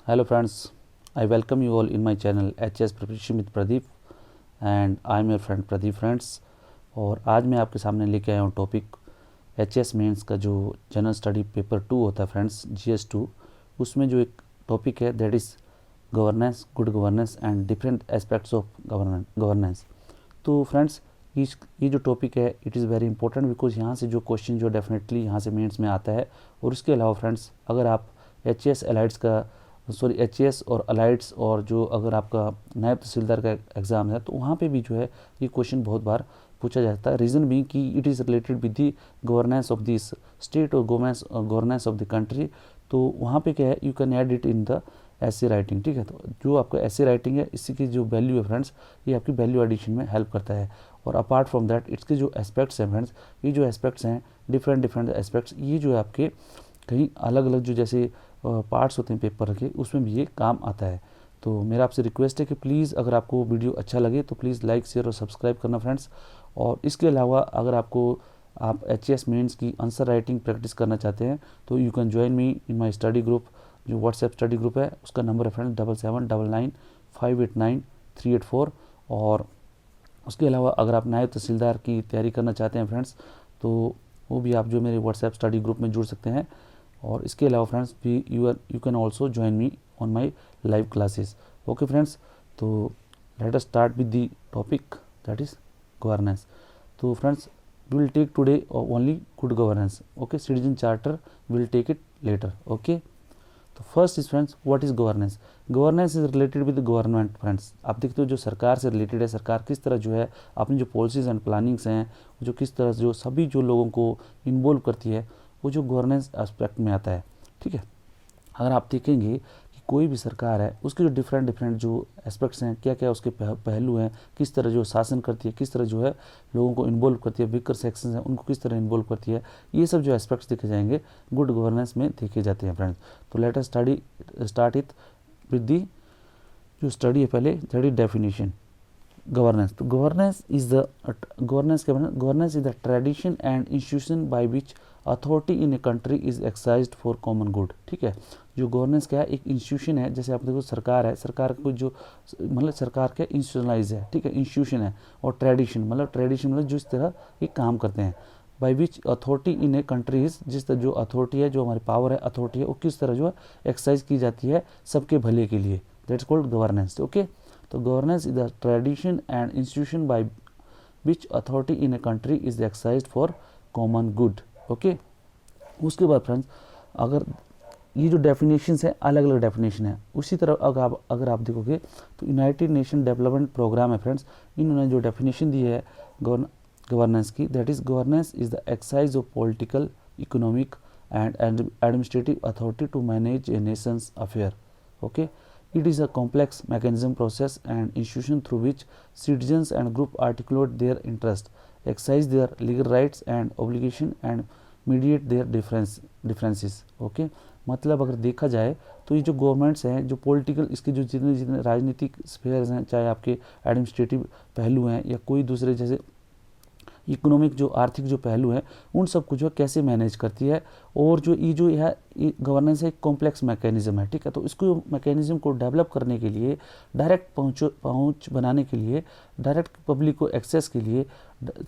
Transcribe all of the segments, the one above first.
Hello friends, I welcome you all in my channel HS Preparation with Pradeep and I am your friend Pradeep friends। और आज मैं आपके सामने लेके आया हूँ टॉपिक HS मेंस का जो जनरल स्टडी पेपर 2 होता है फ्रेंड्स, GS2। उसमें जो एक टॉपिक है that is governance, good governance and different aspects of governance. तो फ्रेंड्स ये जो टॉपिक है it is very important because यहाँ से जो क्वेश्चन जो डेफिनेटली यहाँ से मेंस में आता है। और उसके अलावा फ्रेंड्स अगर आप HS एलाइड्स का HS और अलाइड्स और जो अगर आपका नायब तहसीलदार का एग्ज़ाम है तो वहाँ पे भी जो है ये क्वेश्चन बहुत बार पूछा जाता है। रीज़न भी कि it is related with the governance of this state और गवर्नेंस ऑफ द कंट्री। तो वहाँ पे क्या है, you can add it in the ऐसे राइटिंग। ठीक है, तो जो आपका ऐसे राइटिंग है इसी की जो वैल्यू है फ्रेंड्स, ये आपकी वैल्यू एडिशन में हेल्प करता है। और अपार्ट फ्रॉम दैट इसके जो एस्पेक्ट्स हैं फ्रेंड्स, ये जो एस्पेक्ट्स हैं डिफरेंट एस्पेक्ट्स, ये जो है आपके कहीं अलग अलग जो जैसे पार्ट्स होते हैं पेपर के, उसमें भी ये काम आता है। तो मेरा आपसे रिक्वेस्ट है कि प्लीज़ अगर आपको वीडियो अच्छा लगे तो प्लीज़ लाइक शेयर और सब्सक्राइब करना फ्रेंड्स। और इसके अलावा अगर आप HS मेंस की आंसर राइटिंग प्रैक्टिस करना चाहते हैं तो you can join me in my study group. जो व्हाट्सएप स्टडी ग्रुप है उसका नंबर है फ्रेंड्स 7799589384। और उसके अलावा अगर आप नायब तहसीलदार की तैयारी करना चाहते हैं फ्रेंड्स तो वो भी आप जो मेरे व्हाट्सएप स्टडी ग्रुप में जुड़ सकते हैं। और इसके अलावा फ्रेंड्स भी you can also join me on my live classes. Okay friends, तो let us start with the topic that is governance. तो friends we will take today only good governance. Okay, citizen charter will take it later. Okay, तो first is friends what is governance. Governance is related with government friends. आप देखते हो जो सरकार से related है, सरकार किस तरह जो है अपनी जो पॉलिसीज एंड प्लानिंग्स हैं, जो किस तरह जो सभी जो लोगों को इन्वॉल्व करती है, वो जो गवर्नेंस एस्पेक्ट में आता है। ठीक है, अगर आप देखेंगे कि कोई भी सरकार है उसके जो डिफरेंट जो एस्पेक्ट्स हैं, क्या क्या उसके पहलू हैं, किस तरह जो शासन करती है, किस तरह जो है लोगों को इन्वॉल्व करती है, वीकर सेक्शंस हैं उनको किस तरह इन्वॉल्व करती है, ये सब जो एस्पेक्ट्स देखे जाएंगे गुड गवर्नेंस में देखे जाते हैं फ्रेंड्स। तो let us start it with the जो स्टडी है पहले दैट इज डेफिनेशन गवर्नेंस। तो governance is the governance is the tradition and institution by which authority in a country is exercised for common good. ठीक है, जो governance क्या है, एक इंस्टीट्यूशन है। जैसे आप देखो सरकार है, सरकार को जो मतलब सरकार के इंस्टीट्यूशनलाइज है, ठीक है, इंस्टीट्यूशन है। और ट्रेडिशन मतलब जिस तरह ये काम करते हैं। By which authority in a country is, जिस तरह जो अथॉरिटी है, जो हमारी पावर है, अथॉरिटी है, वो किस तरह जो है एक्सरसाइज की जाती है सबके भले के लिए, दैट्स कॉल्ड गवर्नेंस। ओके, तो governance is the tradition and institution by which authority in a country is exercised for common good. Okay, उसके बाद फ्रेंड्स अगर ये जो डेफिनेशंस है अलग अलग डेफिनेशन है, उसी तरह अगर आप देखोगे तो यूनाइटेड नेशन डेवलपमेंट प्रोग्राम है फ्रेंड्स, इन्होंने जो डेफिनेशन दी है गवर्नेंस की, that is governance is the exercise of political, economic and administrative authority to manage a nation's affair. Okay, it is a complex mechanism, process and institution through which citizens and group articulate their interest, exercise their legal rights and obligation and mediate their differences। okay, मतलब अगर देखा जाए तो ये जो governments हैं, जो political इसके जो जितने राजनीतिक स्फेयर्स हैं, चाहे आपके एडमिनिस्ट्रेटिव पहलू हैं या कोई दूसरे जैसे इकोनॉमिक जो आर्थिक जो पहलू हैं, उन सब को जो है कैसे मैनेज करती है। और जो है गवर्नेंस है एक कॉम्प्लेक्स मैकेनिज्म है। ठीक है, तो इसको मैकेनिज्म को डेवलप करने के लिए, डायरेक्ट पहुंच बनाने के लिए, डायरेक्ट पब्लिक को एक्सेस के लिए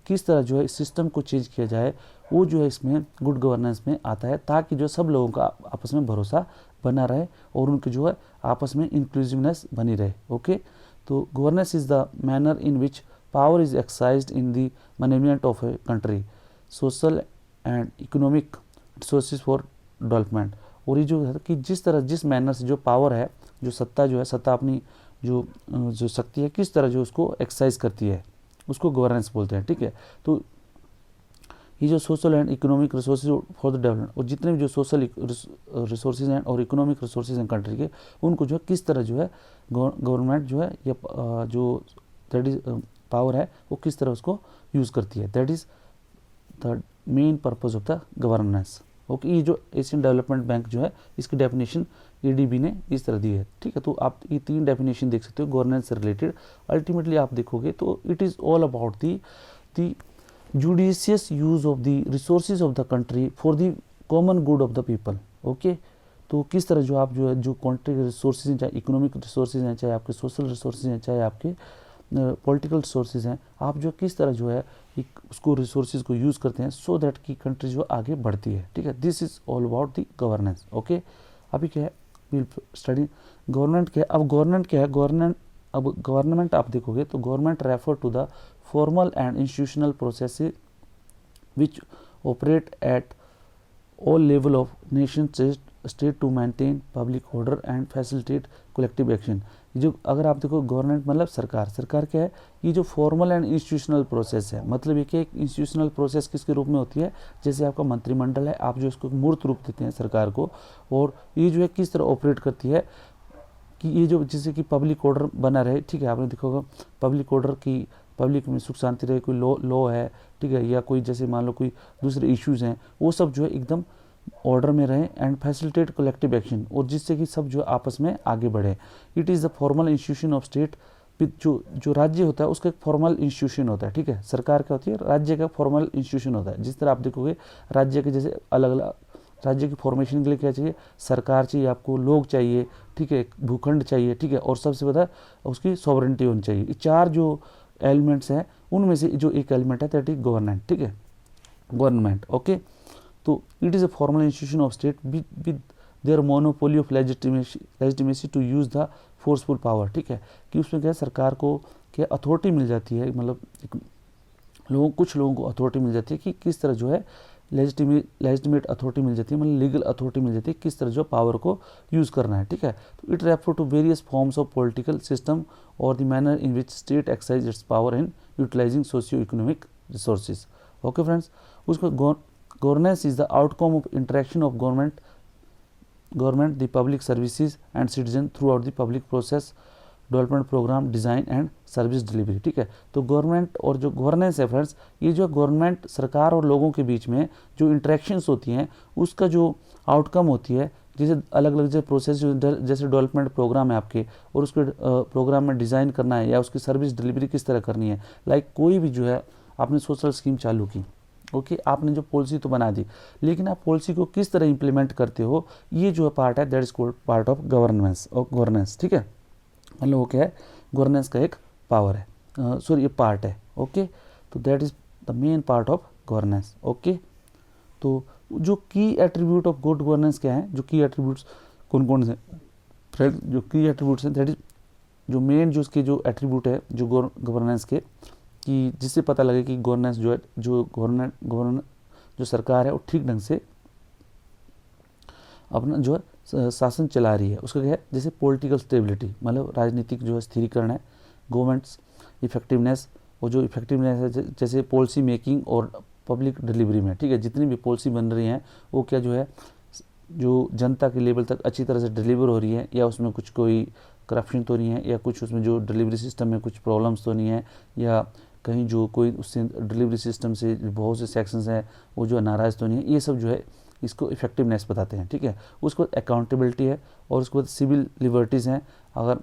किस तरह जो है इस सिस्टम को चेंज किया जाए, वो जो है इसमें गुड गवर्नेंस में आता है, ताकि जो सब लोगों का आपस में भरोसा बना रहे और उनकी जो है आपस में इंक्लूसिवनेस बनी रहे। ओके, तो governance is the manner in which power is exercised in the management of a country, social and economic resources for development। और ये जो है कि जिस मैनर से जो पावर है, जो सत्ता अपनी जो शक्ति है, किस तरह जो उसको एक्सरसाइज करती है, उसको गवर्नेंस बोलते हैं। ठीक है, तो ये जो social and economic resources for the development, और जितने भी जो सोशल रिसोर्सेज हैं और इकोनॉमिक रिसोर्सेज हैं कंट्री के, उनको जो है किस तरह जो है गवर्नमेंट जो है या जो दैट इज पावर है वो किस तरह उसको यूज़ करती है, that is the main purpose of the governance. Okay, ये जो एशियन डेवलपमेंट बैंक जो है इसकी डेफिनेशन ADB ने इस तरह दी है। ठीक है, तो आप ये 3 डेफिनेशन देख सकते हो गवर्नेंस से रिलेटेड। अल्टीमेटली आप देखोगे तो it is all about the judicious use of the resources of the country for the common good of the people. Okay, तो किस तरह जो आप जो है जो कंट्री के रिसोर्सेज हैं, चाहे इकोनॉमिक रिसोर्सेज हैं, चाहे आपके सोशल रिसोर्सेज हैं, चाहे आपके पॉलिटिकल रिसोर्सेज हैं, आप जो किस तरह जो है उसको रिसोर्सेज को यूज़ करते हैं सो दैट की कंट्री जो आगे बढ़ती है। ठीक है, this is all about the governance. Okay, अभी क्या है, विल स्टडी गवर्नमेंट क्या है। अब गवर्नमेंट क्या है, अब गवर्नमेंट आप देखोगे तो government refer to the formal and institutional process which operate at all level of nation state to maintain public order and facilitate collective action। जो अगर आप देखो गवर्नमेंट मतलब सरकार क्या है, ये जो फॉर्मल एंड इंस्टीट्यूशनल प्रोसेस है, मतलब ये कि एक इंस्टीट्यूशनल प्रोसेस किसके रूप में होती है, जैसे आपका मंत्रिमंडल है, आप जो इसको मूर्त रूप देते हैं सरकार को, और ये जो है किस तरह ऑपरेट करती है कि ये जो जैसे कि पब्लिक ऑर्डर बना रहे। ठीक है, आपने देखा होगा पब्लिक ऑर्डर की, पब्लिक में सुख शांति रहे, कोई लॉ है, ठीक है, या कोई जैसे मान लो कोई दूसरे इश्यूज़ हैं, वो सब जो है एकदम ऑर्डर में रहें, एंड फैसिलिटेट कलेक्टिव एक्शन, और जिससे कि सब जो आपस में आगे बढ़े। It is the formal institution of state. जो राज्य होता है उसका एक फॉर्मल इंस्टीट्यूशन होता है। ठीक है, सरकार क्या होती है, राज्य का फॉर्मल इंस्टीट्यूशन होता है। जिस तरह आप देखोगे राज्य के जैसे अलग अलग राज्य की फॉर्मेशन के लिए क्या चाहिए, सरकार चाहिए आपको, लोग चाहिए, ठीक है, भूखंड चाहिए, ठीक है, और सबसे बड़ा उसकी सॉवरेंटी होनी चाहिए। ये चार जो एलिमेंट्स हैं उनमें से जो एक एलिमेंट है दैट इज गवर्नमेंट। ठीक है, गवर्नमेंट। ओके, तो it is a formal institution of state with their monopoly of legitimacy to use the forceful power. ठीक है, कि उसमें क्या है, सरकार को क्या अथॉरिटी मिल जाती है, मतलब कुछ लोगों को अथॉरिटी मिल जाती है कि किस तरह जो है लेजिटिमेट अथॉरिटी मिल जाती है, मतलब लीगल अथॉरिटी मिल जाती है किस तरह जो पावर को यूज़ करना है। ठीक है, तो it refer to various forms of political system और the manner in which state exercise its power in utilising socio economic resources. Okay friends, उसको governance is the outcome of interaction of government the public services and citizen throughout the public process, development program, design and service delivery. ठीक है, तो government और जो governance है friends, ये जो government सरकार और लोगों के बीच में जो इंटरेक्शंस होती हैं उसका जो आउटकम होती है, जैसे अलग अलग जो प्रोसेस जैसे डेवलपमेंट प्रोग्राम है आपके, और उसके प्रोग्राम में डिज़ाइन करना है या उसकी सर्विस डिलीवरी किस तरह करनी है। लाइक कोई भी जो है आपने सोशल स्कीम चालू की, ओके, आपने जो पॉलिसी तो बना दी, लेकिन आप पॉलिसी को किस तरह इंप्लीमेंट करते हो, ये जो पार्ट है that is called part of governance. ठीक है, मतलब वो क्या है, गवर्नेंस का एक पावर है, सॉरी ये पार्ट है। ओके, तो that is the main part of governance. Okay, तो जो की एट्रीब्यूट ऑफ गुड गवर्नेंस क्या है, जो की एट्रीब्यूट्स कौन कौन से फ्रेंड, जो की एट्रीब्यूट्स हैं दैट इज जो मेन जो उसके जो एट्रीब्यूट है जो गवर्नेंस के, कि जिससे पता लगे कि गवर्नेंस जो है जो सरकार है वो ठीक ढंग से अपना जो है शासन चला रही है। उसका क्या है, जैसे पॉलिटिकल स्टेबिलिटी, मतलब राजनीतिक जो है स्थिरीकरण है, गवर्नमेंट्स इफेक्टिवनेस, और जो इफेक्टिवनेस है जैसे पॉलिसी मेकिंग और पब्लिक डिलीवरी में। ठीक है, जितनी भी पॉलिसी बन रही हैं वो क्या जो है जो जनता के लेवल तक अच्छी तरह से डिलीवर हो रही है, या उसमें कुछ कोई करप्शन तो नहीं है, या कुछ उसमें जो डिलीवरी सिस्टम में कुछ प्रॉब्लम्स तो नहीं है, या कहीं जो कोई उससे डिलीवरी सिस्टम से बहुत से सेक्शंस हैं वो जो नाराज़ तो नहीं है। ये सब जो है इसको इफेक्टिवनेस बताते हैं। ठीक है, उसके बाद अकाउंटेबिलिटी है, और उसके बाद सिविल लिबर्टीज़ हैं। अगर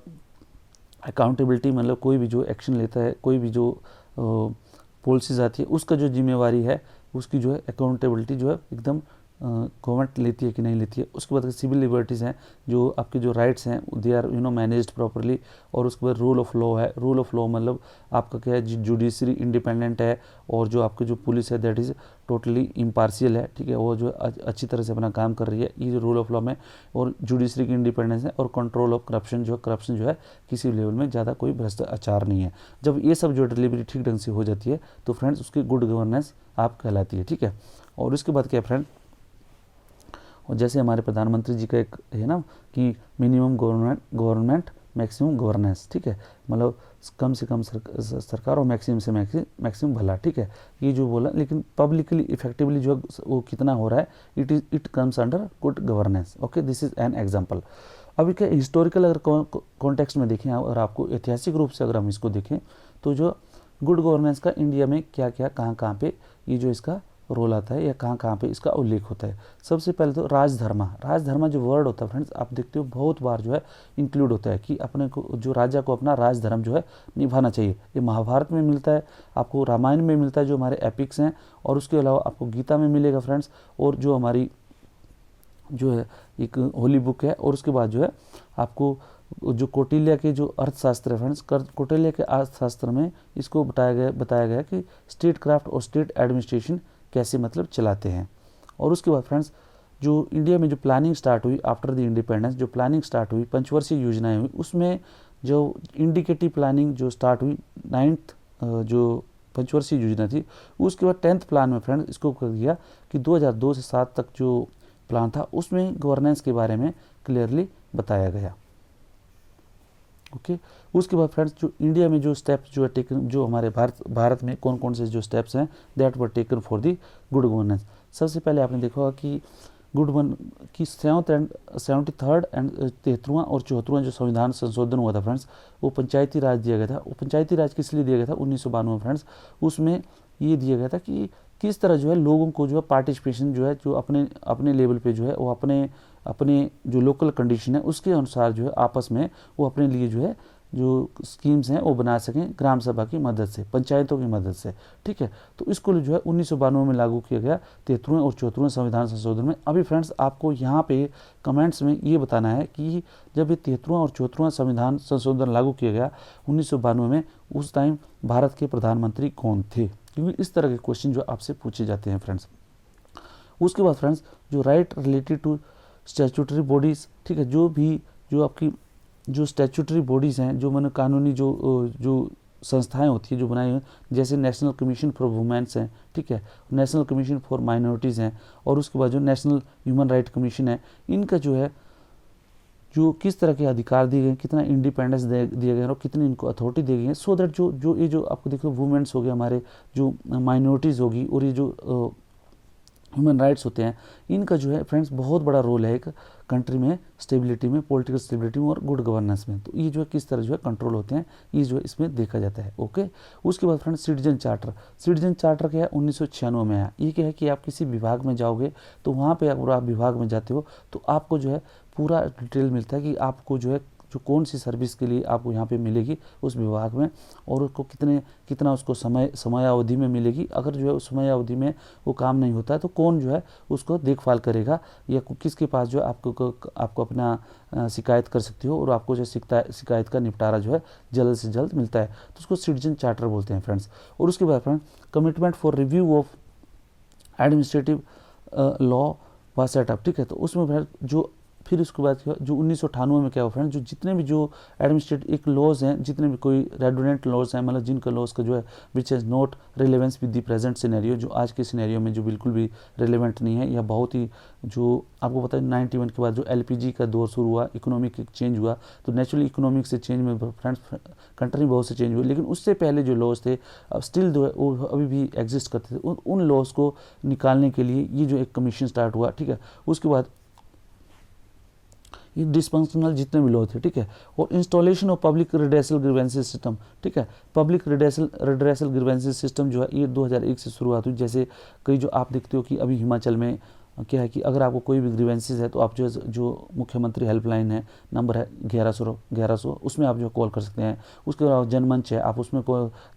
अकाउंटेबिलिटी मतलब कोई भी जो एक्शन लेता है, कोई भी जो पॉलिसीज़ आती है, उसका जो जिम्मेवारी है उसकी जो है अकाउंटेबिलिटी जो है एकदम गवर्नमेंट लेती है कि नहीं लेती है। उसके बाद सिविल लिबर्टीज़ हैं, जो आपके जो राइट्स हैं दे आर मैनेज्ड प्रॉपरली। और उसके बाद रूल ऑफ लॉ है। रूल ऑफ लॉ मतलब आपका क्या है, जुडिशरी इंडिपेंडेंट है, और जो आपकी जो पुलिस है दैट इज़ टोटली इम्पार्शियल है। ठीक है, वो जो अच्छी तरह से अपना काम कर रही है, ये जो रूल ऑफ लॉ में। और जुडिशरी की इंडिपेंडेंस है, और कंट्रोल ऑफ करप्शन जो है किसी लेवल में ज़्यादा कोई भ्रष्टाचार नहीं है। जब ये सब जो डिलीवरी ठीक ढंग से हो जाती है तो फ्रेंड्स उसकी गुड गवर्नेंस आप कहलाती है। ठीक है, और उसके बाद क्या फ्रेंड, और जैसे हमारे प्रधानमंत्री जी का एक है ना कि मिनिमम गवर्नमेंट मैक्सिमम गवर्नेंस। ठीक है, मतलब कम से कम सरकार और मैक्सिमम से मैक्सिमम भला। ठीक है, ये जो बोला, लेकिन पब्लिकली इफेक्टिवली जो वो कितना हो रहा है, it comes under good governance. Okay, this is an example. अभी क्या हिस्टोरिकल अगर कॉन्टेक्स्ट में देखें और आपको ऐतिहासिक रूप से अगर हम इसको देखें तो जो गुड गवर्नेंस का इंडिया में क्या क्या कहाँ पे ये जो इसका रोल आता है, या कहाँ पे इसका उल्लेख होता है। सबसे पहले तो राजधर्मा जो वर्ड होता है फ्रेंड्स, आप देखते हो बहुत बार जो है इंक्लूड होता है कि अपने को जो राजा को अपना राजधर्म जो है निभाना चाहिए। ये महाभारत में मिलता है, आपको रामायण में मिलता है जो हमारे एपिक्स हैं, और उसके अलावा आपको गीता में मिलेगा फ्रेंड्स, और जो हमारी जो है एक होली बुक है। और उसके बाद जो है आपको जो कौटिल्य के जो अर्थशास्त्र है फ्रेंड्स, कौटिल्य के अर्थशास्त्र में इसको बताया गया कि स्टेट क्राफ्ट और स्टेट एडमिनिस्ट्रेशन कैसे मतलब चलाते हैं। और उसके बाद फ्रेंड्स जो इंडिया में जो प्लानिंग स्टार्ट हुई आफ्टर द इंडिपेंडेंस, जो प्लानिंग स्टार्ट हुई, पंचवर्षीय योजनाएं हुई, उसमें जो इंडिकेटिव प्लानिंग जो स्टार्ट हुई 9th जो पंचवर्षीय योजना थी, उसके बाद 10th प्लान में फ्रेंड्स इसको कर दिया कि 2002 से 7 तक जो प्लान था उसमें गवर्नेंस के बारे में क्लियरली बताया गया। ओके उसके बाद फ्रेंड्स जो इंडिया में जो स्टेप्स जो है टेकन, जो हमारे भारत में कौन कौन से जो स्टेप्स हैं that were taken for the good governance. सबसे पहले आपने देखा होगा कि की 73rd एंड 73वां और 74वां जो संविधान संशोधन हुआ था फ्रेंड्स, वो पंचायती राज दिया गया था। वो पंचायती राज किस लिए दिया गया था 1992 में फ्रेंड्स, उसमें ये दिया गया था कि किस तरह जो है लोगों को जो है पार्टिसिपेशन जो है जो अपने लेवल पे जो है वो अपने जो लोकल कंडीशन है उसके अनुसार जो है आपस में वो अपने लिए जो है जो स्कीम्स हैं वो बना सकें ग्राम सभा की मदद से, पंचायतों की मदद से। ठीक है, तो इसको जो है 1992 में लागू किया गया 73वें और 74वें संविधान संशोधन में। अभी फ्रेंड्स आपको यहाँ पे कमेंट्स में ये बताना है कि जब ये 73वां और 74वां संविधान संशोधन लागू किया गया 1992 में, उस टाइम भारत के प्रधानमंत्री कौन थे, क्योंकि इस तरह के क्वेश्चन जो आपसे पूछे जाते हैं फ्रेंड्स। उसके बाद फ्रेंड्स जो right related to statutory bodies, ठीक है, जो आपकी जो स्टैट्यूटरी बॉडीज़ हैं, जो मैंने कानूनी जो संस्थाएं होती है जो बनाई हुई, जैसे नेशनल कमीशन फॉर वुमेन्स हैं, ठीक है, नेशनल कमीशन फॉर माइनॉरिटीज़ हैं, और उसके बाद जो नेशनल ह्यूमन राइट कमीशन है, इनका जो है जो किस तरह के अधिकार दिए गए, कितना इंडिपेंडेंस दिया गया और कितनी इनको अथॉरिटी दी गई है, सो दैट ये जो आपको देखो वुमेन्स हो गए, हमारे जो माइनॉरिटीज़ होगी, और ये जो ह्यूमन राइट्स होते हैं, इनका जो है फ्रेंड्स बहुत बड़ा रोल है एक कंट्री में स्टेबिलिटी में, पॉलिटिकल स्टेबिलिटी में और गुड गवर्नेंस में। तो ये जो है किस तरह जो है कंट्रोल होते हैं, ये जो है इसमें देखा जाता है। ओके, उसके बाद फ्रेंड्स सिटीजन चार्टर क्या है 1996 में आया। ये क्या है कि आप किसी विभाग में जाओगे तो वहाँ पे अगर आप विभाग में जाते हो तो आपको जो है पूरा डिटेल मिलता है कि आपको जो है जो कौन सी सर्विस के लिए आपको यहाँ पे मिलेगी उस विभाग में, और उसको कितना उसको समयावधि में मिलेगी। अगर जो है उस समयावधि में वो काम नहीं होता है तो कौन जो है उसको देखभाल करेगा, या किसके पास जो है आपको अपना शिकायत कर सकते हो, और आपको जो शिकायत का निपटारा जो है जल्द से जल्द मिलता है। तो उसको सिटीजन चार्टर बोलते हैं फ्रेंड्स। और उसके बाद friends commitment for review of administrative law व सेटअप, ठीक है, तो उसमें फिर उसके बाद जो 1998 में क्या हुआ फ्रेंड, जो जितने भी जो एडमिनिस्ट्रेटिव एक लॉज हैं, जितने भी कोई रेडोनेंट लॉज हैं, मतलब जिनका लॉज का जो है which has not relevance with the present scenario, जो आज के सिनेरियो में जो बिल्कुल भी रिलेवेंट नहीं है, या बहुत ही जो आपको पता है 91 के बाद जो LPG का दौर शुरू हुआ, इकोनॉमिक चेंज हुआ, तो नेचुरली इकोनॉमिक से चेंज में फ्रेंड्स कंट्री में बहुत से चेंज हुए, लेकिन उससे पहले जो लॉज थे अब स्टिल जो है वो अभी भी एग्जिस्ट करते थे। उन लॉज को निकालने के लिए ये जो एक कमीशन स्टार्ट हुआ, ठीक है। उसके बाद ये डिस्फंक्शनल जितने भी लॉ थे, ठीक है, और installation of public redressal grievances system, ठीक है, पब्लिक रिड्रेसल ग्रीवेंसेस सिस्टम जो है ये 2001 से शुरुआत हुई। जैसे कई जो आप देखते हो कि अभी हिमाचल में क्या है कि अगर आपको कोई भी ग्रीवेंसेस है तो आप जो मुख्यमंत्री हेल्पलाइन है, नंबर है 1100, उसमें आप जो कॉल कर सकते हैं। उसके अलावा जनमंच है, आप उसमें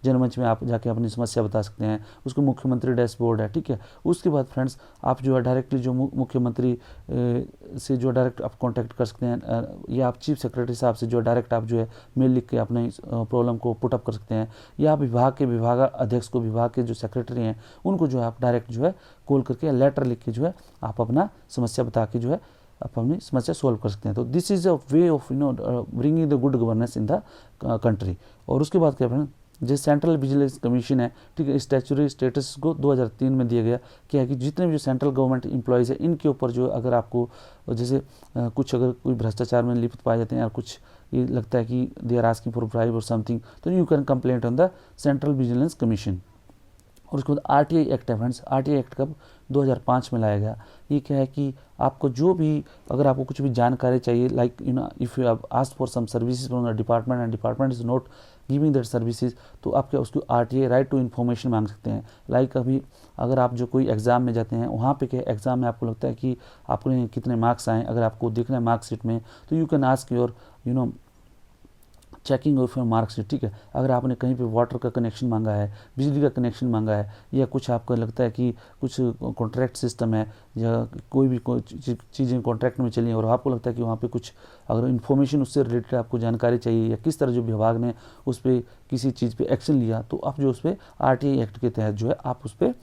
जनमंच में आप जाके अपनी समस्या बता सकते हैं। उसको मुख्यमंत्री डैशबोर्ड है, ठीक है। उसके बाद फ्रेंड्स आप जो है डायरेक्टली जो मुख्यमंत्री से जो डायरेक्ट आप कांटेक्ट कर सकते हैं, या आप चीफ सेक्रेटरी साहब से जो डायरेक्ट आप जो है मेल लिख के अपने प्रॉब्लम को पुटअप कर सकते हैं, या आप विभाग अध्यक्ष को, विभाग के जो सेक्रेटरी हैं उनको जो है आप डायरेक्ट जो है कॉल करके लेटर लिख के जो है आप अपना समस्या बता के जो है आप अपनी समस्या सॉल्व कर सकते हैं। तो this is a way of bringing the good governance in the country. और उसके बाद क्या फ्रेंड, जो सेंट्रल विजिलेंस कमीशन है, ठीक है, स्टैट्यूटरी स्टेटस को 2003 में दिया गया। क्या है कि जितने भी जो सेंट्रल गवर्नमेंट एम्प्लॉयज़ है इनके ऊपर जो अगर आपको जैसे कुछ अगर कोई भ्रष्टाचार में लिप्त पाए जाते हैं, या कुछ ये लगता है कि they are asking for bribe और समथिंग, तो you can complaint on the central vigilance commission. और उसके बाद RTI एक्ट है फ्रेंड्स। RTI एक्ट कब 2005 में लाया गया। ये क्या है कि आपको जो भी अगर आपको कुछ भी जानकारी चाहिए, like if you have asked for some services from the department and department is not giving that services, तो आप क्या उसको RTI राइट टू इन्फॉर्मेशन मांग सकते हैं। लाइक अभी अगर आप जो कोई एग्ज़ाम में जाते हैं, वहाँ पे क्या एग्ज़ाम में आपको लगता है कि आपने कितने मार्क्स आए, अगर आपको देखना है मार्कशीट में, तो you can ask your checking of marksheet, ठीक है। अगर आपने कहीं पे वाटर का कनेक्शन मांगा है, बिजली का कनेक्शन मांगा है, या कुछ आपको लगता है कि कुछ कॉन्ट्रैक्ट सिस्टम है या कोई भी चीज़ें कॉन्ट्रैक्ट में चली हैं और आपको लगता है कि वहाँ पे कुछ अगर इन्फॉर्मेशन उससे रिलेटेड आपको जानकारी चाहिए या किस तरह जो विभाग ने उस पर किसी चीज़ पे एक्शन लिया, तो आप जो उस पर RTI एक्ट के तहत जो है आप उस पर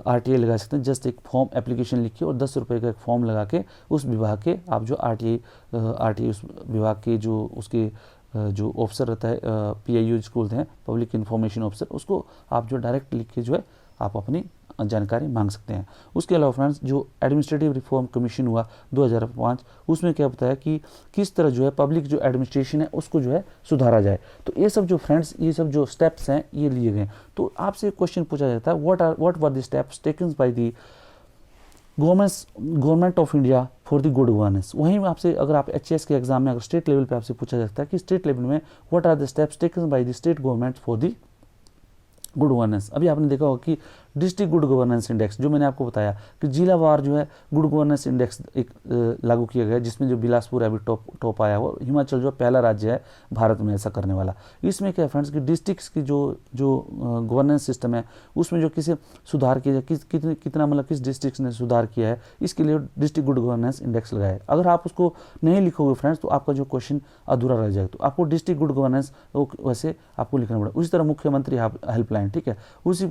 RTI लगा सकते हैं। जस्ट एक फॉर्म एप्लीकेशन लिखिए और 10 रुपये का एक फॉर्म लगा के उस विभाग के आप जो RTI उस विभाग के जो उसके जो ऑफिसर रहता है, PIO जिसको बोलते हैं, पब्लिक इन्फॉर्मेशन ऑफिसर, उसको आप जो डायरेक्ट लिख के जो है आप अपनी जानकारी मांग सकते हैं। उसके अलावा फ्रेंड्स जो एडमिनिस्ट्रेटिव रिफॉर्म कमीशन हुआ 2005, उसमें क्या बताया कि किस तरह जो है पब्लिक जो एडमिनिस्ट्रेशन है उसको जो है सुधारा जाए। तो ये सब जो फ्रेंड्स ये सब जो स्टेप्स हैं ये लिए गए। तो आपसे क्वेश्चन पूछा जाता है what were the steps taken by the government of India for the good governance. वहीं आपसे अगर आप HS के एग्जाम में अगर स्टेट लेवल पे आपसे पूछा जाता है कि स्टेट लेवल में what are the steps taken by the state government for the good governance. अभी आपने देखा होगा कि डिस्ट्रिक्ट गुड गवर्नेंस इंडेक्स जो मैंने आपको बताया कि जिलावार जो है गुड गवर्नेंस इंडेक्स एक लागू किया गया, जिसमें जो बिलासपुर अभी टॉप आया हुआ, हिमाचल जो पहला राज्य है भारत में ऐसा करने वाला। इसमें क्या फ्रेंड्स कि डिस्ट्रिक्ट्स की जो गवर्नेंस सिस्टम है उसमें जो किसी सुधार किया जाए, कितना मतलब किस डिस्ट्रिक्ट ने सुधार किया है, इसके लिए डिस्ट्रिक्ट गुड गवर्नेंस इंडेक्स लगाया है। अगर आप उसको नहीं लिखोगे फ्रेंड्स तो आपका जो क्वेश्चन अधूरा रह जाएगा। तो आपको डिस्ट्रिक्ट गुड गवर्नेंस वैसे आपको लिखना पड़ेगा। उसी तरह मुख्यमंत्री हेल्पलाइन, ठीक है, उसी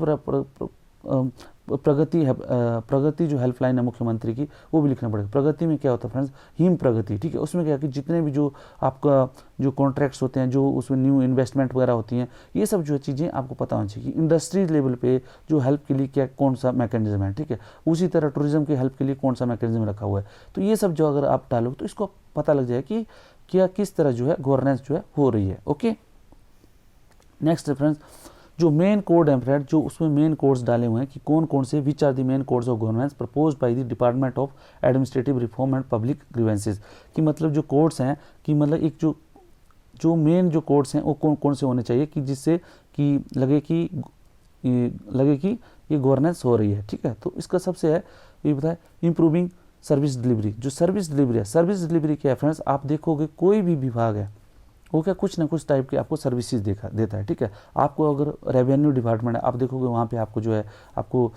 प्रगति जो हेल्पलाइन है मुख्यमंत्री की वो भी लिखना पड़ेगा। प्रगति में क्या होता है फ्रेंड्स, हिम प्रगति, ठीक है। उसमें क्या है कि जितने भी जो आपका जो कॉन्ट्रैक्ट्स होते हैं, जो उसमें न्यू इन्वेस्टमेंट वगैरह होती हैं, ये सब जो चीज़ें आपको पता होनी चाहिए कि इंडस्ट्री लेवल पे जो हेल्प के लिए क्या कौन सा मैकेनिज्म है, ठीक है। उसी तरह टूरिज्म के हेल्प के लिए कौन सा मैकेनिज्म रखा हुआ है। तो ये सब जो अगर आप डालो तो इसको पता लग जाए कि क्या किस तरह जो है गवर्नेंस जो है हो रही है। ओके, नेक्स्ट फ्रेंड्स जो मेन कोड है फ्रेंड, जो उसमें मेन कोड्स डाले हुए हैं कि कौन कौन से which are the main codes of governance proposed by the department of administrative reform and public grievances. कि मतलब जो कोड्स हैं कि मतलब एक जो मेन जो कोड्स हैं वो कौन कौन से होने चाहिए कि जिससे कि लगे कि ये गवर्नेंस हो रही है, ठीक है। तो इसका सबसे है ये बताए इम्प्रूविंग सर्विस डिलीवरी। जो सर्विस डिलीवरी है, सर्विस डिलीवरी क्या है फ्रेंड्स, आप देखोगे कोई भी विभाग है वो क्या कुछ ना कुछ टाइप के आपको सर्विसेज देता है, ठीक है। आपको अगर रेवेन्यू डिपार्टमेंट है, आप देखोगे वहाँ पे आपको जो है आपको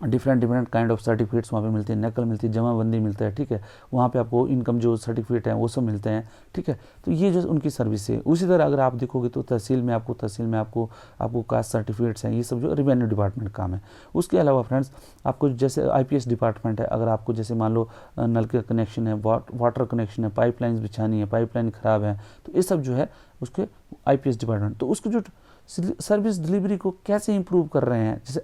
डिफरेंट काइंड ऑफ सर्टिफिकेट्स वहाँ पे मिलते हैं, नकल मिलती है, जमाबंदी मिलता है, ठीक है। वहाँ पे आपको इनकम जो सर्टिफिकेट हैं वो सब मिलते हैं, ठीक है। तो ये जो उनकी सर्विस है। उसी तरह अगर आप देखोगे तो तहसील में आपको कास्ट सर्टिफिकेट्स हैं, ये सब जो रेवेन्यू डिपार्टमेंट काम है। उसके अलावा फ्रेंड्स आपको जैसे IPS डिपार्टमेंट है, अगर आपको जैसे मान लो नल का कनेक्शन है, वाटर कनेक्शन है, पाइपलाइन बिछानी है, पाइपलाइन ख़राब है, तो ये सब जो है उसके IPS डिपार्टमेंट। तो उसको जो सर्विस डिलीवरी को कैसे इंप्रूव कर रहे हैं, जैसे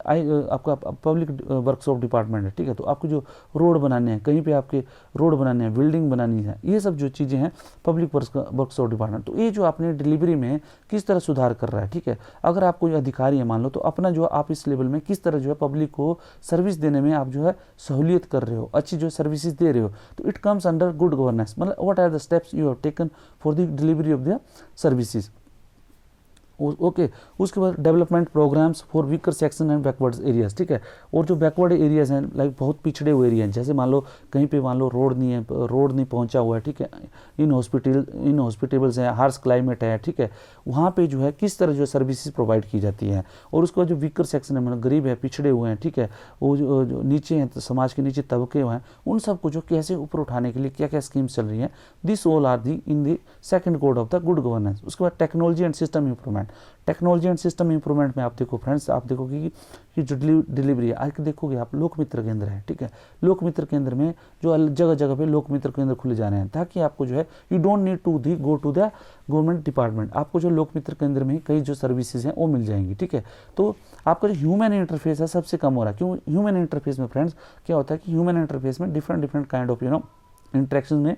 आपका पब्लिक वर्कशॉप डिपार्टमेंट है, ठीक है। तो आपको जो रोड बनाने हैं, कहीं पे आपके रोड बनाने हैं, बिल्डिंग बनानी है, ये सब जो चीज़ें हैं पब्लिक वर्कशॉप डिपार्टमेंट। तो ये जो आपने डिलीवरी में किस तरह सुधार कर रहा है, ठीक है। अगर आप कोई अधिकारी है मान लो, तो अपना जो आप इस लेवल में किस तरह जो है पब्लिक को सर्विस देने में आप जो है सहूलियत कर रहे हो, अच्छी जो सर्विसेज दे रहे हो, तो it comes under good governance. मतलब what are the steps you have taken for the delivery of the services. Okay, उसके बाद development programs for weaker section and backward areas, ठीक है। और जो बैकवर्ड एरियाज हैं लाइक बहुत पिछड़े हुए एरिया हैं, जैसे मान लो कहीं पे मान लो रोड नहीं पहुंचा हुआ है, ठीक है। इन हॉस्पिटल्स हैं, हार्श क्लाइमेट है, ठीक है। वहाँ पे जो है किस तरह जो सर्विसेज प्रोवाइड की जाती हैं। और उसके बाद जो वीकर सेक्शन है, मतलब गरीब है, पिछड़े हुए हैं, ठीक है, वो जो नीचे हैं, तो समाज के नीचे तबके हुए हैं, उन सबको जो कैसे ऊपर उठाने के लिए क्या क्या स्कीम्स चल रही हैं, this all are the in the second code of the good governance. उसके बाद technology and system improvement. Technology and system improvement में आप देखो फ्रेंड्स, आप देखोगे कि जो डिलीवरी है, आज देखोगे आप लोक मित्र केंद्र है, ठीक है। लोक मित्र केंद्र में जो जगह जगह पे लोक मित्र केंद्र खुले जाने हैं, ताकि आपको जो है you don't need to go to the government department, आपको जो लोक मित्र केंद्र में कई जो सर्विसेज हैं वो मिल जाएंगी, ठीक है। तो आपका जो ह्यूमन इंटरफेस है सबसे कम हो रहा है। क्यों ह्यूमन इंटरफेस में फ्रेंड्स क्या होता है कि ह्यूमन इंटरफेस में डिफरेंट काइंड ऑफ इंटरेक्शन में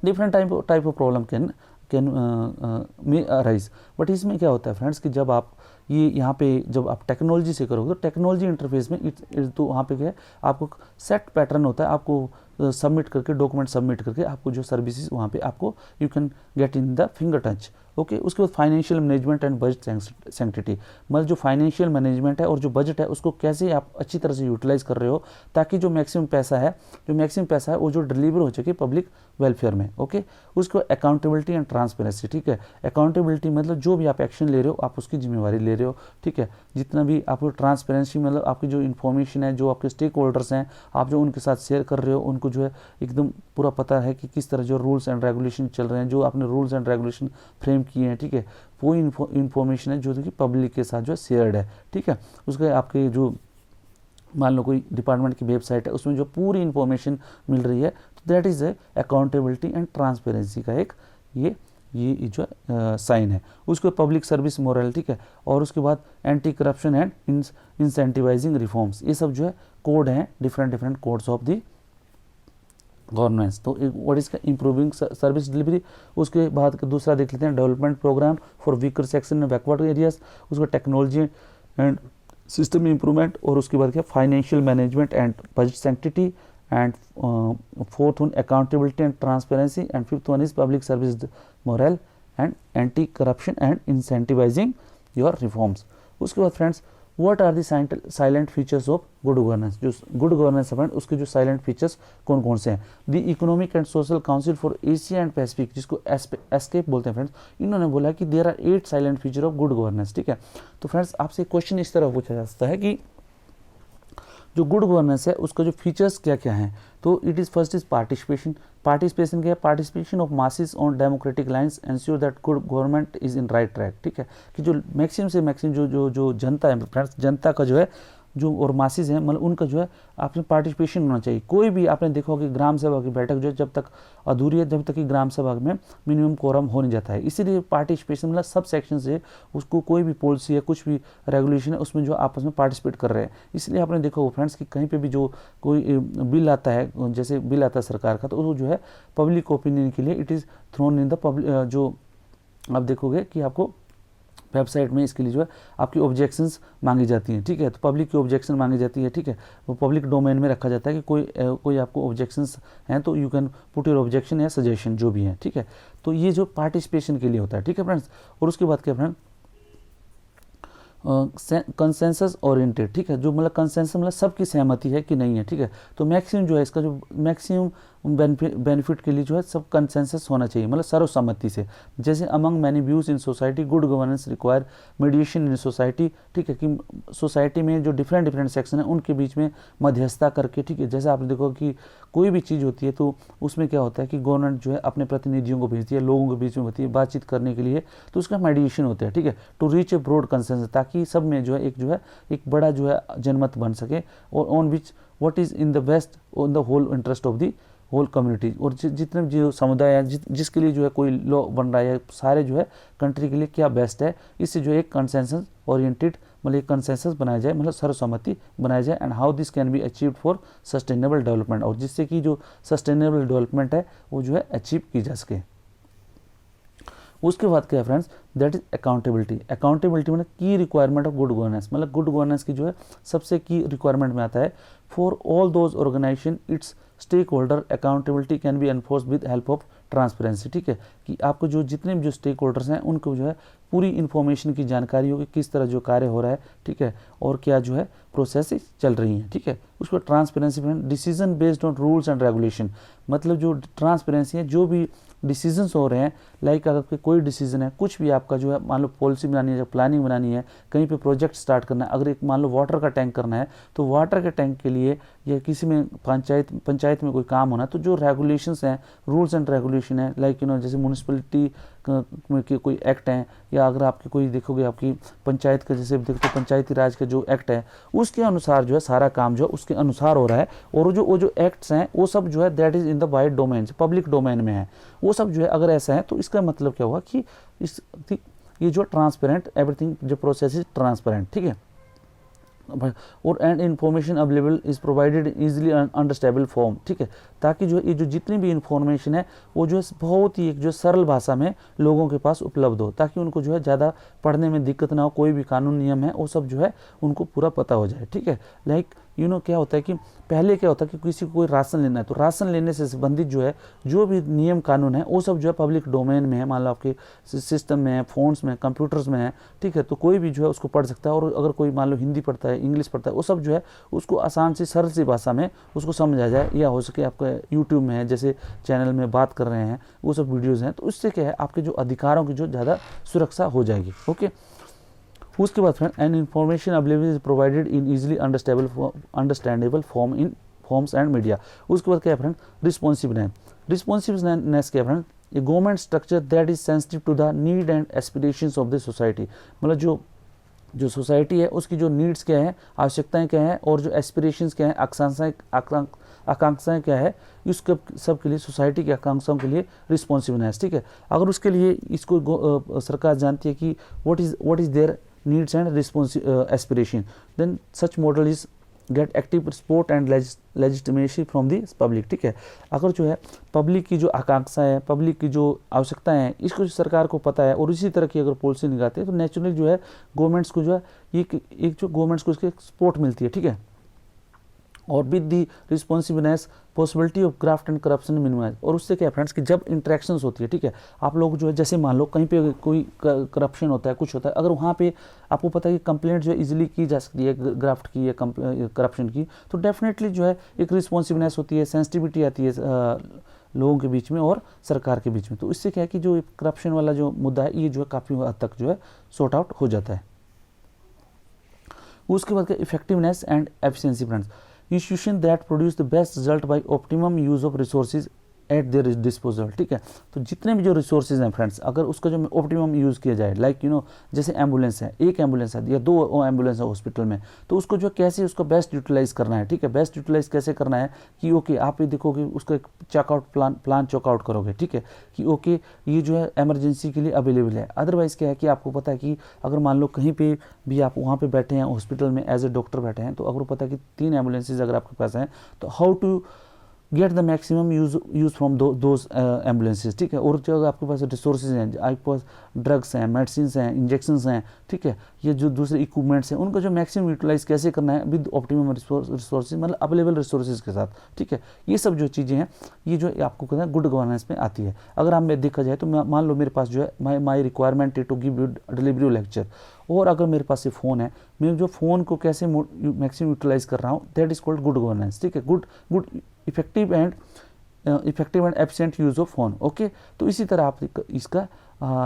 डिफरेंट टाइप ऑफ प्रॉब्लम में अराइज। बट इसमें क्या होता है फ्रेंड्स कि जब आप ये यहाँ पे जब आप टेक्नोलॉजी से करोगे तो टेक्नोलॉजी इंटरफेस में तो वहाँ पे क्या है, आपको सेट पैटर्न होता है, आपको सबमिट करके डॉक्यूमेंट सबमिट करके आपको जो सर्विसेज वहाँ पे आपको you can get in the finger touch. Okay. उसके बाद financial management and budget sanctity, मतलब जो फाइनेंशियल मैनेजमेंट है और जो बजट है उसको कैसे आप अच्छी तरह से यूटिलाइज कर रहे हो ताकि जो मैक्सिमम पैसा है वो जो डिलीवर हो सके पब्लिक वेलफेयर में। ओके। उसको अकाउंटेबिलिटी एंड ट्रांसपेरेंसी, ठीक है। अकाउंटेबिलिटी मतलब जो भी आप एक्शन ले रहे हो आप उसकी जिम्मेवारी ले रहे हो, ठीक है। जितना भी आपको ट्रांसपेरेंसी मतलब आपकी जो इन्फॉर्मेशन है, जो आपके स्टेक होल्डर्स हैं, आप जो उनके साथ शेयर कर रहे हो उनको जो है एकदम पूरा पता है कि किस तरह जो रूल्स एंड रेगुलेशन चल रहे हैं, जो आपने रूल्स एंड रेगुलेशन फ्रेम किए हैं, ठीक है। वो इन्फॉर्मेशन है जो कि पब्लिक के साथ जो है शेयर्ड है, ठीक है। उसके आपके जो मान लो कोई डिपार्टमेंट की वेबसाइट है उसमें जो पूरी इन्फॉर्मेशन मिल रही है, तो that is accountability and transparency का एक ये जो साइन है। उसके पब्लिक सर्विस मोरल, ठीक है। और उसके बाद anti corruption and incentivising reforms, ये सब जो है कोड हैं, different codes of the governance. तो व्हाट इज का इम्प्रूविंग सर्विस डिलीवरी। उसके बाद दूसरा देख लेते हैं development programme for weaker section and backward areas. उसका टेक्नोलॉजी एंड सिस्टम इम्प्रूवमेंट। और उसके बाद क्या financial management and budget sanctity. And fourth one accountability and transparency. And fifth one is public service moral and anti corruption and incentivising your reforms. उसके बाद friends what are the salient features of good governance. जो good governance है friend उसके जो salient features कौन कौन से हैं। The economic and social council for Asia and Pacific, जिसको एस्केप बोलते हैं फ्रेंड्स, इन्होंने बोला कि there are 8 salient feature of good governance, ठीक है। तो फ्रेंड्स आपसे क्वेश्चन इस तरह पूछा जा सकता है कि जो गुड गवर्नेंस है उसका जो फीचर्स क्या क्या हैं। तो it is first is participation. Participation क्या है, participation of masses on democratic lines ensure that good government is in right track, ठीक है। कि जो मैक्सिमम से मैक्सिमम जो जनता है फ्रेंड्स, जनता का जो है जो और मासेस हैं मतलब उनका जो है आपने पार्टिसिपेशन होना चाहिए। कोई भी आपने देखा होगा कि ग्राम सभा की बैठक जो है जब तक अधूरी है, जब तक कि ग्राम सभा में मिनिमम कोरम हो नहीं जाता है। इसीलिए पार्टिसिपेशन मतलब सब सेक्शन से उसको कोई भी पॉलिसी है, कुछ भी रेगुलेशन है, उसमें जो आपस में पार्टिसिपेट कर रहे हैं। इसलिए आपने देखा होगा फ्रेंड्स कि कहीं पर भी जो कोई बिल आता है, जैसे बिल आता है सरकार का, तो वो जो है पब्लिक ओपिनियन के लिए it is thrown in the public. जो आप देखोगे कि आपको वेबसाइट में इसके लिए जो है आपकी ऑब्जेक्शंस मांगी जाती हैं, ठीक है। तो पब्लिक की ऑब्जेक्शन मांगी जाती है, ठीक है। वो पब्लिक डोमेन में रखा जाता है कि कोई आपको ऑब्जेक्शंस हैं तो you can put your objection या सजेशन जो भी हैं, ठीक है। तो ये जो पार्टिसिपेशन के लिए होता है, ठीक है फ्रेंड्स। और उसके बाद क्या फ्रेंड कंसेंसस ओरिएंटेड, ठीक है। जो मतलब कंसेंसस मतलब सबकी सहमति है कि नहीं है, ठीक है। तो मैक्सिमम जो है इसका जो मैक्सिमम बेनिफिट के लिए जो है सब कंसेंसस होना चाहिए, मतलब सर्वसम्मति से। जैसे among many views in society good governance require mediation in society, ठीक है। कि सोसाइटी में जो डिफरेंट सेक्शन है उनके बीच में मध्यस्थता करके, ठीक है। जैसे आप देखो कि कोई भी चीज़ होती है तो उसमें क्या होता है कि गवर्नमेंट जो है अपने प्रतिनिधियों को भेजती है, लोगों के बीच में होती है बातचीत करने के लिए, तो उसका मीडिएशन होता है, ठीक है। To reach a broad consensus, ताकि सब में जो है एक बड़ा जो है जनमत बन सके, और on which what is in the best on the whole interest of the whole community. और जितने जो समुदाय है जिसके लिए जो है कोई लॉ बन रहा है, सारे जो है कंट्री के लिए क्या बेस्ट है, इससे जो एक कंसेंसस ओरिएंटेड मतलब एक कंसेंसस बनाया जाए, मतलब सर्वसम्मति बनाया जाए। And how this can be achieved for sustainable development, और जिससे कि जो सस्टेनेबल डेवलपमेंट है वो जो है अचीव की जा सके। उसके बाद क्या है friends, that is accountability. Accountability मतलब की रिक्वायरमेंट ऑफ गुड गवर्नेंस, मतलब गुड गवर्नेंस की जो है सबसे की रिक्वायरमेंट में आता है for all those organisation its stake accountability can be enforce with help of transparency, ठीक है। कि आपको जो जितने भी जो स्टेक होल्डर्स हैं उनको जो है पूरी इन्फॉर्मेशन की जानकारी होगी किस तरह जो कार्य हो रहा है, ठीक है, और क्या जो है प्रोसेस चल रही हैं, ठीक है। उसको transparency decision based on rules and regulation, मतलब जो ट्रांसपेरेंसी है जो भी डिसीजंस हो रहे हैं, लाइक अगर कोई डिसीजन है, कुछ भी आपका जो है मान लो पॉलिसी बनानी है, प्लानिंग बनानी है, कहीं पे प्रोजेक्ट स्टार्ट करना है, अगर एक मान लो वाटर का टैंक करना है तो वाटर के टैंक के लिए या किसी में पंचायत में कोई काम होना है, तो जो रेगुलेशंस हैं, रूल्स एंड रेगुलेशन है, लाइक जैसे म्यूनिसिपलिटी के कोई एक्ट हैं, या अगर आपके कोई देखोगे आपकी पंचायत का जैसे देखो तो पंचायती राज का जो एक्ट है उसके अनुसार जो है सारा काम जो उसके अनुसार हो रहा है। और वो जो एक्ट्स हैं वो सब जो है that is in the wide domain, public domain में है वो सब जो है। अगर ऐसा है तो इसका मतलब क्या हुआ कि ये जो ट्रांसपेरेंट एवरीथिंग जो प्रोसेस इज ट्रांसपेरेंट, ठीक है। और and information available is provided easily understandable form, ठीक है। ताकि जो ये जो जितनी भी इन्फॉर्मेशन है वो जो बहुत ही एक जो सरल भाषा में लोगों के पास उपलब्ध हो, ताकि उनको जो है ज़्यादा पढ़ने में दिक्कत ना हो, कोई भी कानून नियम है वो सब जो है उनको पूरा पता हो जाए, ठीक है। लाइक क्या होता है कि पहले क्या होता है कि किसी को कोई राशन लेना है तो राशन लेने से संबंधित जो है जो भी नियम कानून है वो सब जो है पब्लिक डोमेन में है, मान लो आपके सिस्टम में है, फ़ोन्स में, कंप्यूटर्स में है, ठीक है। तो कोई भी जो है उसको पढ़ सकता है, और अगर कोई मान लो हिंदी पढ़ता है, इंग्लिश पढ़ता है, वो सब जो है उसको आसान सी सरल सी भाषा में उसको समझा जाए, या हो सके आपका यूट्यूब में है, जैसे चैनल में बात कर रहे हैं वो सब वीडियोज़ हैं, तो उससे क्या है आपके जो अधिकारों की जो ज़्यादा सुरक्षा हो जाएगी। ओके, उसके बाद friend an information available is provided in easily understandable form in forms and media. उसके बाद क्या है फ्रेंड, रिस्पॉन्सिवनेस क्या है friend, a government structure that is sensitive to the need and aspirations of the society. मतलब जो society है उसकी जो नीड्स क्या है, आवश्यकताएं क्या है, और जो एस्पिरेशंस क्या है, आकांक्षाएं क्या है, इस सब के लिए सोसाइटी की आकांक्षाओं के लिए रिस्पॉन्सिवनेस, ठीक है। अगर उसके लिए इसको सरकार जानती है कि what is their needs and aspiration, then such model is get active support and legitimacy from the public, ठीक है। अगर जो है पब्लिक की जो आकांक्षा है, पब्लिक की जो आवश्यकताएं हैं, इसको सरकार को पता है और इसी तरह की अगर पॉलिसी निकालते हैं तो नेचुरली जो है गवर्नमेंट्स को जो है एक जो गवर्नमेंट्स को इसके सपोर्ट मिलती है, ठीक है। और with the responsiveness possibility of graft and corruption minimise. और उससे क्या है फ्रेंड्स कि जब इंटरेक्शंस होती है, ठीक है, आप लोग जो है जैसे मान लो कहीं पे कोई करप्शन होता है, कुछ होता है, अगर वहाँ पे आपको पता है कि कंप्लेंट जो है इजीली की जा सकती है ग्राफ्ट की या करप्शन की, तो डेफिनेटली जो है एक रिस्पॉन्सिबनेस होती है, सेंसिटिविटी आती है लोगों के बीच में और सरकार के बीच में। तो इससे क्या है कि जो करप्शन वाला जो मुद्दा है ये जो है काफ़ी हद तक जो है सॉर्ट आउट हो जाता है। उसके बाद क्या, effectiveness and efficiency friends, institution that produce the best result by optimum use of resources eight there disposal, ठीक है। तो जितने भी जो रिसोर्सेज हैं फ्रेंड्स, अगर उसका जो ऑप्टिमम यूज़ किया जाए, लाइक जैसे एम्बुलेंस है, एक एम्बुलेंस है या 2 एम्बुलेंस है हॉस्पिटल में, तो उसको जो कैसे उसका बेस्ट यूटिलाइज करना है, ठीक है। बेस्ट यूटिलाइज कैसे करना है कि ओके आप ये देखो कि उसका एक चेकआउट प्लान चेकआउट करोगे, ठीक है, कि ओके ये जो है इमरजेंसी के लिए अवेलेबल है। अदरवाइज़ क्या है कि आपको पता है कि अगर मान लो कहीं पे भी आप वहाँ पे बैठे हैं हॉस्पिटल में एज ए डॉक्टर बैठे हैं, तो अगर पता है कि 3 एम्बुलेंसेज अगर आपके पास हैं, तो how to get the maximum use from those ambulances, ठीक है। और जो आपके पास रिसोर्सेज हैं, आपके पास ड्रग्स हैं, मेडिसिन हैं, इंजेक्शंस हैं, ठीक है, ये जो दूसरे इक्विपमेंट्स हैं, उनका जो मैक्सिमम यूटिलाइज कैसे करना है विद ऑप्टिमम रिसोर्सेज, मतलब अवेलेबल रिसोर्सेज के साथ, ठीक है। ये सब जो चीज़ें हैं ये जो आपको कहते हैं गुड गवर्नेंस में आती है। अगर आप में देखा जाए तो मान लो मेरे पास जो है माई रिक्वायरमेंट है to give you delivery lecture, और अगर मेरे पास ये फ़ोन है, मैं जो फ़ोन को कैसे मैक्सिमम यूटिलाइज कर रहा हूँ, that is called good governance, ठीक है। Good effective and efficient use of phone, okay. तो इसी तरह आप इसका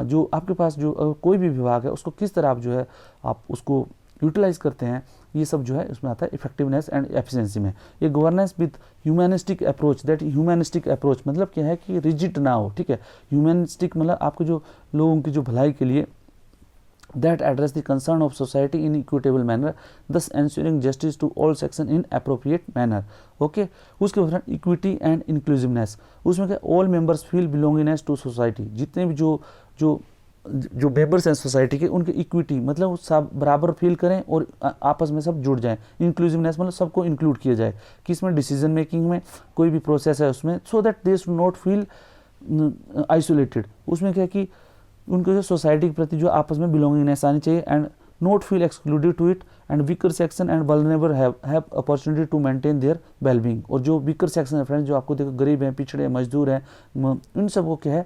जो आपके पास जो कोई भी विभाग है उसको किस तरह आप जो है आप उसको यूटिलाइज करते हैं, ये सब जो है उसमें आता है इफेक्टिवनेस एंड एफिशिएंसी में। ये governance with humanistic approach, that humanistic approach मतलब क्या है कि रिजिड ना हो, ठीक है। ह्यूमैनिस्टिक मतलब आपके जो लोगों की जो भलाई के लिए, that address the concern of society in equitable manner, thus ensuring justice to all section in appropriate manner, okay। उसके बाद इक्विटी एंड इंक्लूसिवनेस, उसमें क्या, all members feel belongingness to society, जितने भी जो मेंबर्स हैं सोसाइटी के, उनके इक्विटी मतलब सब बराबर फील करें और आपस में सब जुड़ जाएं। इंक्लूसिवनेस मतलब सबको इंक्लूड किया जाए कि इसमें डिसीजन मेकिंग में कोई भी प्रोसेस है उसमें, so that they should not feel isolated. उसमें क्या कि उनको जो सोसाइटी के प्रति जो आपस में बिलोंगिंगनेस आनी चाहिए, and not feel excluded to it, and weaker section and vulnerable have opportunity to maintain their wellbeing. और जो वीकर सेक्शन है फ्रेंड्स, जो आपको देखो गरीब हैं, पिछड़े हैं, मजदूर हैं, इन सबको क्या है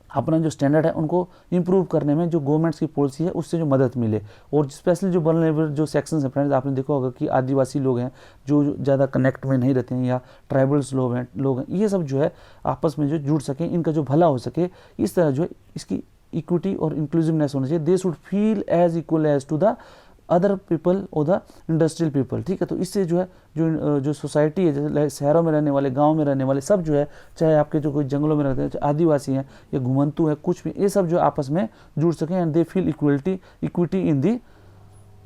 अपना जो स्टैंडर्ड है उनको इम्प्रूव करने में जो गवर्नमेंट्स की पॉलिसी है उससे जो मदद मिले। और स्पेशली जो वल्नरेबल जो सेक्शंस हैं फ्रेंड्स, आपने देखा होगा कि आदिवासी लोग हैं जो ज़्यादा कनेक्ट में नहीं रहते हैं, या ट्राइबल्स लोग हैं, ये सब जो है आपस में जो जुड़ सकें, इनका जो भला हो सके, इस तरह जो है इसकी इक्विटी और इंक्लूसिवनेस होना चाहिए। They should feel as equal as to the other people और द इंडस्ट्रियल पीपल, ठीक है। तो इससे जो है जो सोसाइटी है, जैसे शहरों में रहने वाले, गांव में रहने वाले सब जो है, चाहे आपके जो कोई जंगलों में रहते हैं, चाहे आदिवासी हैं या घुमंतु है, कुछ भी, ये सब जो आपस में जुड़ सकें, and they feel equity in the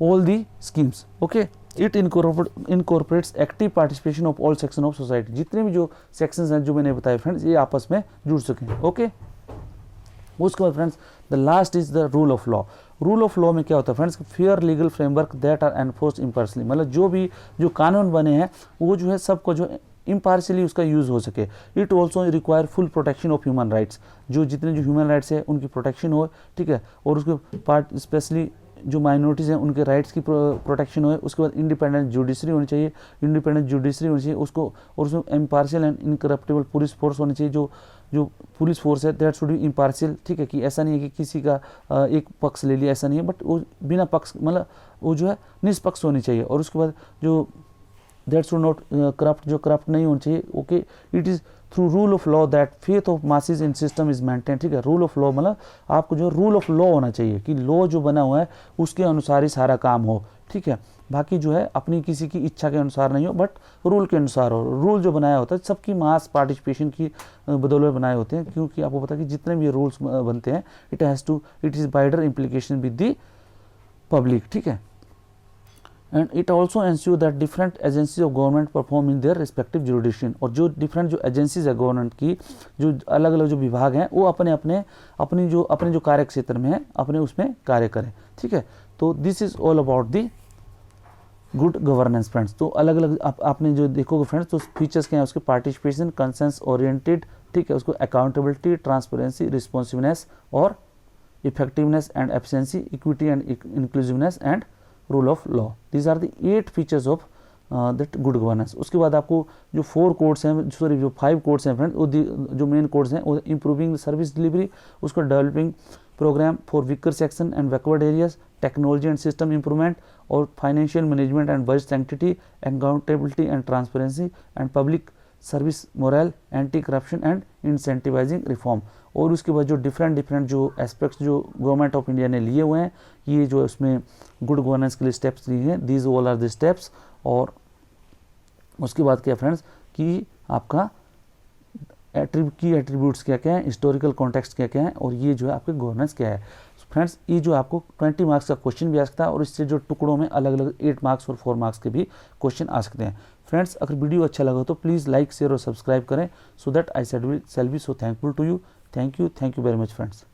all the schemes, okay. It incorporates active participation of all section of society, जितने भी जो सेक्शंस हैं जो मैंने बताए फ्रेंड्स, ये आपस में जुड़ सकें, ओके। उसके बाद friends the last is the rule of law. Rule of law में क्या होता है friends, fair legal framework that are enforce impartially, मतलब जो कानून बने हैं वो जो है सबको जो इम्पार्शियली उसका यूज़ हो सके। It also require full protection of human rights, जो जितने जो ह्यूमन राइट्स है उनकी प्रोटेक्शन हो, ठीक है। और उसके पार्ट स्पेशली जो माइनॉरिटीज़ हैं उनके राइट्स की प्रोटेक्शन हो। उसके बाद इंडिपेंडेंट जुडिशरी होनी चाहिए, इंडिपेंडेंट जुडिशरी होनी चाहिए उसको, और उसमें impartial and incorruptible police force होनी चाहिए। जो पुलिस फोर्स है दैट शुड बी इम्पार्शियल, ठीक है, कि ऐसा नहीं है कि किसी का एक पक्ष ले लिया, ऐसा नहीं है, बट वो बिना पक्ष मतलब वो जो है निष्पक्ष होनी चाहिए। और उसके बाद जो दैट शुड नॉट करप्ट, जो करप्ट नहीं होनी चाहिए। Okay, it is through rule of law that faith of masses in system is maintain, ठीक है। रूल ऑफ लॉ मतलब आपको जो रूल ऑफ लॉ होना चाहिए कि लॉ जो बना हुआ है उसके अनुसार ही सारा काम हो, ठीक है। बाकी जो है अपनी किसी की इच्छा के अनुसार नहीं हो, बट रूल के अनुसार हो। रूल जो बनाया होता है सबकी मास पार्टिसिपेशन की बदौलत बनाए होते हैं, क्योंकि आपको पता है कि जितने भी रूल्स बनते हैं it is wider implication with the public, ठीक है। And it also ensure that different agencies of government perform in their respective jurisdiction, और जो डिफरेंट जो एजेंसीज है गवर्नमेंट की, जो अलग अलग जो विभाग हैं वो अपने जो कार्य क्षेत्र में है अपने उसमें कार्य करें, ठीक है। तो this is all about the good governance friends. तो अलग अलग आपने जो देखोगे फ्रेंड्स, तो फीचर्स क्या है उसके, पार्टिसिपेशन, कंसेंस ओरिएंटेड, ठीक है, उसको अकाउंटेबिलिटी, ट्रांसपेरेंसी, रिस्पॉन्सिवनेस और effectiveness and efficiency, equity and inclusiveness and rule of law. These are the 8 features of that good governance. उसके बाद आपको जो 4 कोड्स हैं, सॉरी जो 5 कोड्स हैं फ्रेंड्स, वो जो मेन कोड्स हैं वो इंप्रूविंग सर्विस डिलीवरी, उसको developing program for weaker section and backward areas, technology and system improvement, और financial management and budget sanctity, accountability and transparency, and public service moral, anti corruption and incentivising reform. और उसके बाद जो different जो aspects जो government of India ने लिए हुए हैं, ये जो उसमें गुड गवर्नेंस के लिए स्टेप्स लिए हैं, these all are the steps. और उसके बाद क्या फ्रेंड्स कि आपका की एट्रीब्यूट्स क्या क्या है, हिस्टोरिकल कॉन्टेक्स्ट क्या क्या है, और ये जो है आपके गवर्नेंस क्या है फ्रेंड्स। ये जो आपको 20 मार्क्स का क्वेश्चन भी आ सकता है, और इससे जो टुकड़ों में अलग अलग 8 मार्क्स और 4 मार्क्स के भी क्वेश्चन आ सकते हैं। फ्रेंड्स अगर वीडियो अच्छा लगा तो प्लीज़ लाइक, शेयर और सब्सक्राइब करें, so that I shall be so thankful to you. Thank you very much friends.